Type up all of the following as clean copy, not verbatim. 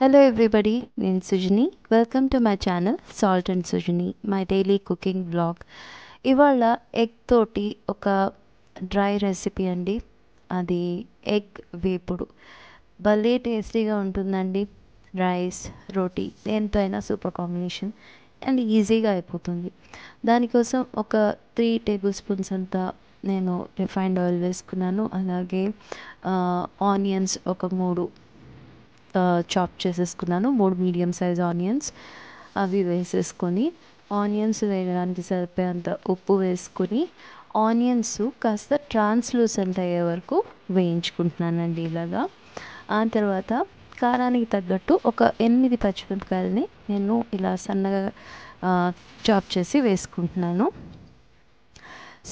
Hello everybody, నేను Sujani. Welcome to my channel salt and Sujani, my daily cooking blog. ఇవాళ egg తోటి ఒక dry recipe అండి. అది ఎగ్ వేపుడు. భలే టేస్టీగా ఉంటుందండి. రైస్, రోటీ దేంతో అయినా సూపర్ కాంబినేషన్ అండ్ ఈజీగా అయిపోతుంది. దానికోసం ఒక 3 టేబుల్ స్పూన్స్ అంతా నేను రిఫైన్డ్ ఆయిల్ వేసుకున్నాను. అలాగే ఆనియన్స్ ఒక 3 చాప్ చేసేసుకున్నాను. 3 మీడియం సైజ్ ఆనియన్స్ అవి వేసేసుకొని, ఆనియన్స్ వేయడానికి సరిపోయేంత ఉప్పు వేసుకొని, ఆనియన్స్ కాస్త ట్రాన్స్లూసెంట్ అయ్యే వరకు వేయించుకుంటున్నానండి ఇలాగా. ఆ తర్వాత కారానికి తగ్గట్టు ఒక 8 పచ్చిమిరపకాయలని నేను ఇలా సన్నగా చాప్ చేసి వేసుకుంటున్నాను.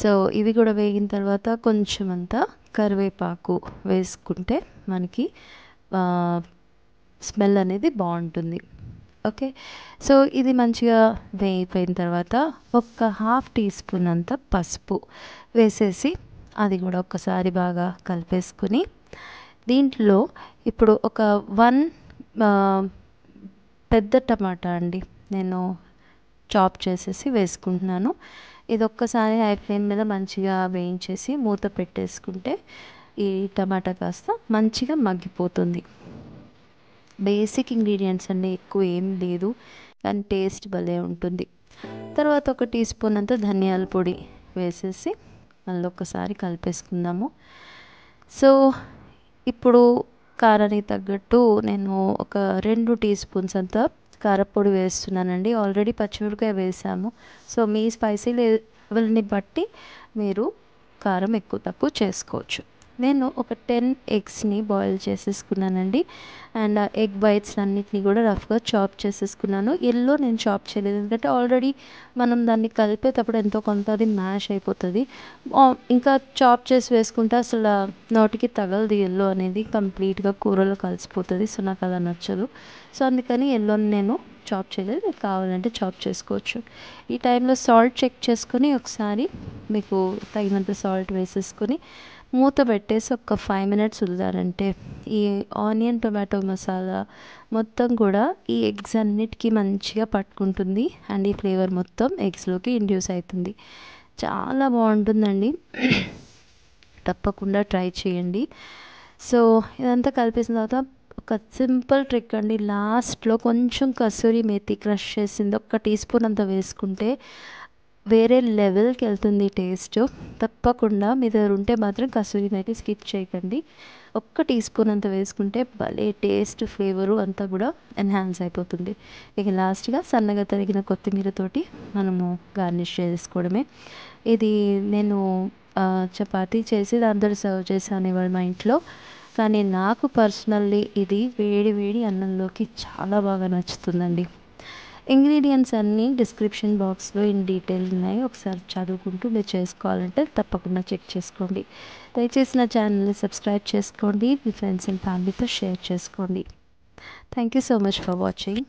సో ఇవి కూడా వేగిన తర్వాత కొంచెం అంతా కరివేపాకు వేసుకుంటే మనకి స్మెల్ అనేది బాగుంటుంది. ఓకే, సో ఇది మంచిగా వేగిపోయిన తర్వాత ఒక హాఫ్ టీ స్పూన్ అంత పసుపు వేసేసి అది కూడా ఒక్కసారి బాగా కలిపేసుకుని, దీంట్లో ఇప్పుడు ఒక 1 పెద్ద టమాటా అండి నేను చాప్ చేసేసి వేసుకుంటున్నాను. ఇది ఒక్కసారి హై ఫ్లేమ్ మీద మంచిగా వేయించేసి మూత పెట్టేసుకుంటే ఈ టమాటా కాస్త మంచిగా మగ్గిపోతుంది. బేసిక్ ఇంగ్రీడియంట్స్ అండి, ఎక్కువ ఏం లేదు కానీ టేస్ట్ భలే ఉంటుంది. తర్వాత ఒక టీ స్పూన్ అంత ధనియాల పొడి వేసేసి మళ్ళీ ఒకసారి కలిపేసుకుందాము. సో ఇప్పుడు కారానికి తగ్గట్టు నేను ఒక 2 టీ స్పూన్స్ అంతా కారపొడి వేస్తున్నానండి. ఆల్రెడీ పచ్చిమిరపకాయ వేసాము. సో మీ స్పైసీ లెవెల్ని బట్టి మీరు కారం ఎక్కువ తక్కువ చేసుకోవచ్చు. నేను ఒక 10 ఎగ్స్ని బాయిల్ చేసేసుకున్నానండి. అండ్ ఆ ఎగ్ వైట్స్ అన్నిటిని కూడా రఫ్గా చాప్ చేసేసుకున్నాను. ఎల్లో నేను చాప్ చేయలేదు, ఎందుకంటే ఆల్రెడీ మనం దాన్ని కలిపేటప్పుడు ఎంతో కొంత అది మ్యాష్ అయిపోతుంది. ఇంకా చాప్ చేసి వేసుకుంటే అసలు నోటికి తగలదు. ఎల్లో అనేది కంప్లీట్గా కూరలో కలిసిపోతుంది. సో నాకు అలా నచ్చదు. సో అందుకని ఎల్లోని నేను చాప్ చేయలేదు. మీకు కావాలంటే చాప్ చేసుకోవచ్చు. ఈ టైంలో సాల్ట్ చెక్ చేసుకొని ఒకసారి మీకు తగినంత సాల్ట్ వేసేసుకొని మూత పెట్టేసి ఒక 5 మినిట్స్ వదిలారంటే ఈ ఆనియన్ టొమాటో మసాలా మొత్తం కూడా ఈ ఎగ్స్ అన్నిటికీ మంచిగా పట్టుకుంటుంది అండ్ ఈ ఫ్లేవర్ మొత్తం ఎగ్స్లోకి ఇండ్యూస్ అవుతుంది. చాలా బాగుంటుందండి. తప్పకుండా ట్రై చేయండి. సో ఇదంతా కలిపేసిన తర్వాత ఒక సింపుల్ ట్రిక్ అండి, లాస్ట్లో కొంచెం కసూరి మేతి క్రష్ చేసింది ఒక టీ స్పూన్ అంత వేసుకుంటే వేరే లెవెల్కి వెళ్తుంది టేస్ట్. తప్పకుండా మీ దగ్గర ఉంటే మాత్రం కసూరి మేతి స్కిప్ చేయకండి. ఒక్క టీ స్పూన్ అంత వేసుకుంటే భలే టేస్ట్, ఫ్లేవరు అంతా కూడా ఎన్హాన్స్ అయిపోతుంది. ఇక లాస్ట్గా సన్నగా తరిగిన కొత్తిమీరతోటి మనము గార్నిష్ చేసుకోవడమే. ఇది నేను చపాతీ చేసి దాంతో సర్వ్ చేశాను ఇవాళ మా ఇంట్లో. కానీ నాకు పర్సనల్లీ ఇది వేడి వేడి అన్నంలోకి చాలా బాగా నచ్చుతుందండి. ఇంగ్రీడియంట్స్ అన్నీ డిస్క్రిప్షన్ బాక్స్లో ఇన్ డీటెయిల్ ఉన్నాయి. ఒకసారి చదువుకుంటూ మీరు చేసుకోవాలంటే తప్పకుండా చెక్ చేసుకోండి. దయచేసి నా ఛానల్ని సబ్స్క్రైబ్ చేసుకోండి. మీ ఫ్రెండ్స్ అండ్ ఫ్యామిలీతో షేర్ చేసుకోండి. Thank you so much for watching.